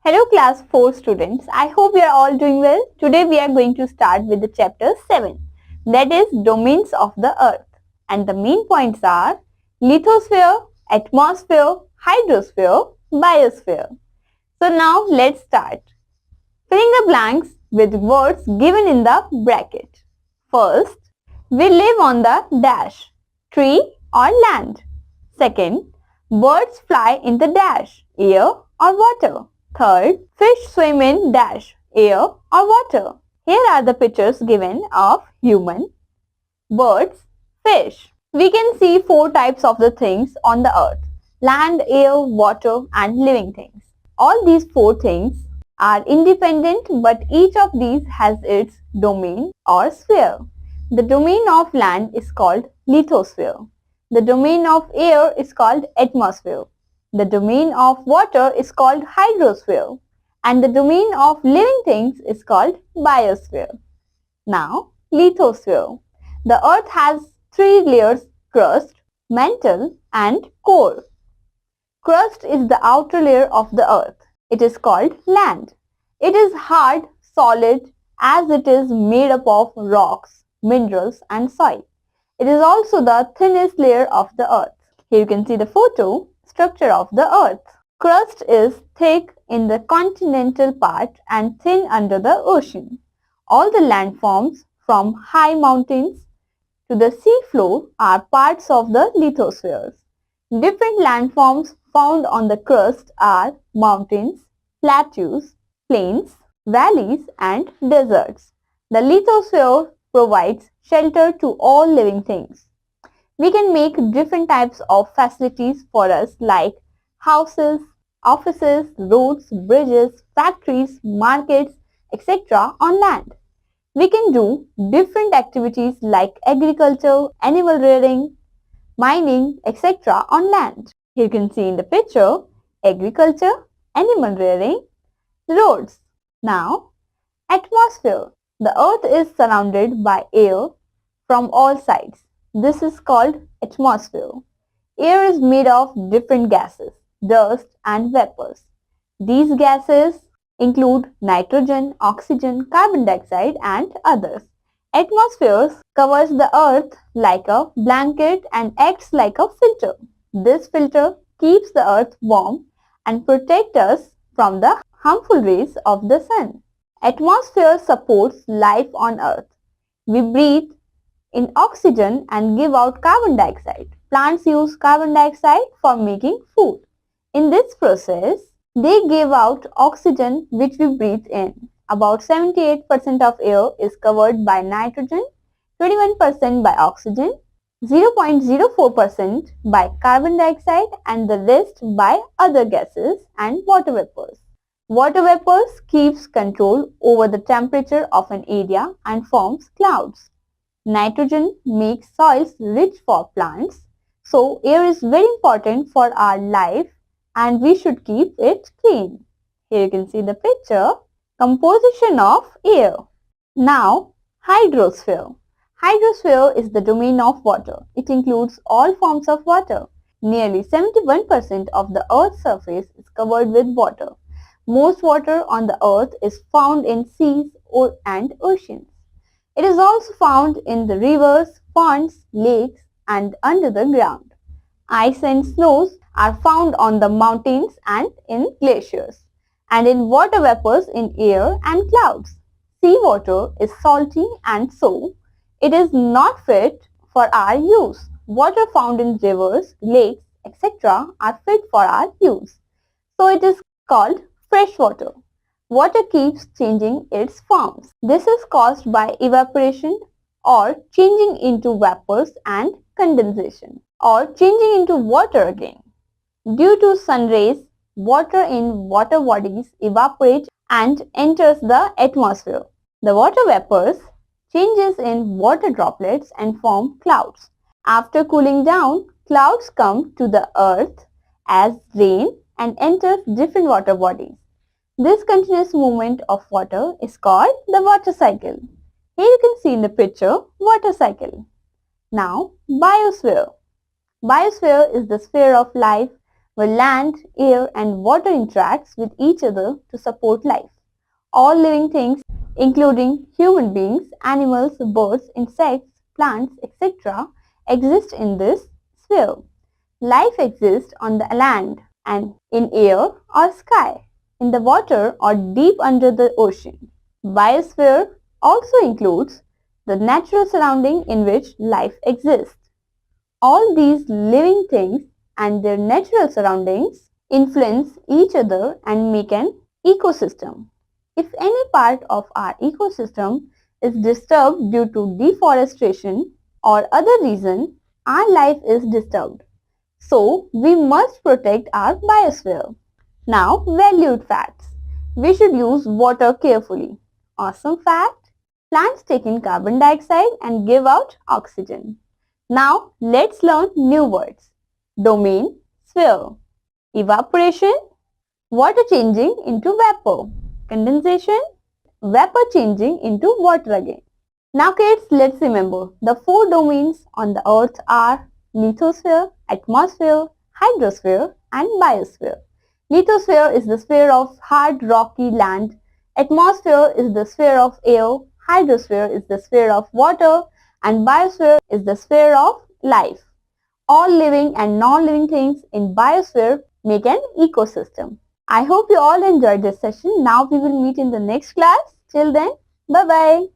Hello class 4 students. I hope you are all doing well. Today we are going to start with the chapter 7, that is domains of the earth. And the main points are lithosphere, atmosphere, hydrosphere, biosphere. So now let's start. Filling the blanks with words given in the bracket. First, we live on the dash, tree or land. Second, birds fly in the dash, air or water. Third, fish swim in dash, air or water. Here are the pictures given of human, birds, fish. We can see 4 types of the things on the earth: land, air, water and living things. All these 4 things are independent, but each of these has its domain or sphere. The domain of land is called lithosphere. The domain of air is called atmosphere. The domain of water is called hydrosphere. And the domain of living things is called biosphere. Now, lithosphere. The earth has 3 layers: crust, mantle and core. Crust is the outer layer of the earth. It is called land. It is hard, solid, as it is made up of rocks, minerals and soil. It is also the thinnest layer of the earth. Here you can see the photo structure of the earth. Crust is thick in the continental part and thin under the ocean. All the landforms from high mountains to the sea floor are parts of the lithospheres. Different landforms found on the crust are mountains, plateaus, plains, valleys and deserts. The lithosphere provides shelter to all living things. We can make different types of facilities for us like houses, offices, roads, bridges, factories, markets, etc. on land. We can do different activities like agriculture, animal rearing, mining, etc. on land. Here you can see in the picture agriculture, animal rearing, roads. Now, atmosphere. The earth is surrounded by air from all sides. This is called atmosphere. Air is made of different gases, dust and vapors. These gases include nitrogen, oxygen, carbon dioxide and others. Atmosphere covers the earth like a blanket and acts like a filter. This filter keeps the earth warm and protects us from the harmful rays of the sun. Atmosphere supports life on earth. We breathe in oxygen and give out carbon dioxide. Plants use carbon dioxide for making food. In this process, they give out oxygen which we breathe in. About 78% of air is covered by nitrogen, 21% by oxygen, 0.04% by carbon dioxide and the rest by other gases and water vapors. Water vapors keeps control over the temperature of an area and forms clouds. Nitrogen makes soils rich for plants, so air is very important for our life and we should keep it clean. Here you can see the picture, composition of air. Now, hydrosphere. Hydrosphere is the domain of water. It includes all forms of water. Nearly 71% of the Earth's surface is covered with water. Most water on the earth is found in seas and oceans. It is also found in the rivers, ponds, lakes and under the ground. Ice and snows are found on the mountains and in glaciers, and in water vapors in air and clouds. Seawater is salty and so it is not fit for our use. Water found in rivers, lakes, etc. are fit for our use. So it is called fresh water. Water keeps changing its forms. This is caused by evaporation or changing into vapors and condensation or changing into water again. Due to sun rays, water in water bodies evaporates and enters the atmosphere. The water vapors changes in water droplets and form clouds. After cooling down, clouds come to the earth as rain and enters different water bodies. This continuous movement of water is called the water cycle. Here you can see in the picture water cycle. Now, biosphere. Biosphere is the sphere of life where land, air and water interacts with each other to support life. All living things, including human beings, animals, birds, insects, plants, etc., exist in this sphere. Life exists on the land and in air or sky, in the water or deep under the ocean. Biosphere also includes the natural surrounding in which life exists. All these living things and their natural surroundings influence each other and make an ecosystem. If any part of our ecosystem is disturbed due to deforestation or other reason, our life is disturbed. So, we must protect our biosphere. Now, valued facts. We should use water carefully. Awesome fact. Plants take in carbon dioxide and give out oxygen. Now, let's learn new words. Domain, sphere. Evaporation, water changing into vapor. Condensation, vapor changing into water again. Now kids, let's remember the four domains on the earth are lithosphere, atmosphere, hydrosphere and biosphere. Lithosphere is the sphere of hard rocky land. Atmosphere is the sphere of air. Hydrosphere is the sphere of water. And biosphere is the sphere of life. All living and non-living things in biosphere make an ecosystem. I hope you all enjoyed this session. Now we will meet in the next class. Till then, bye-bye.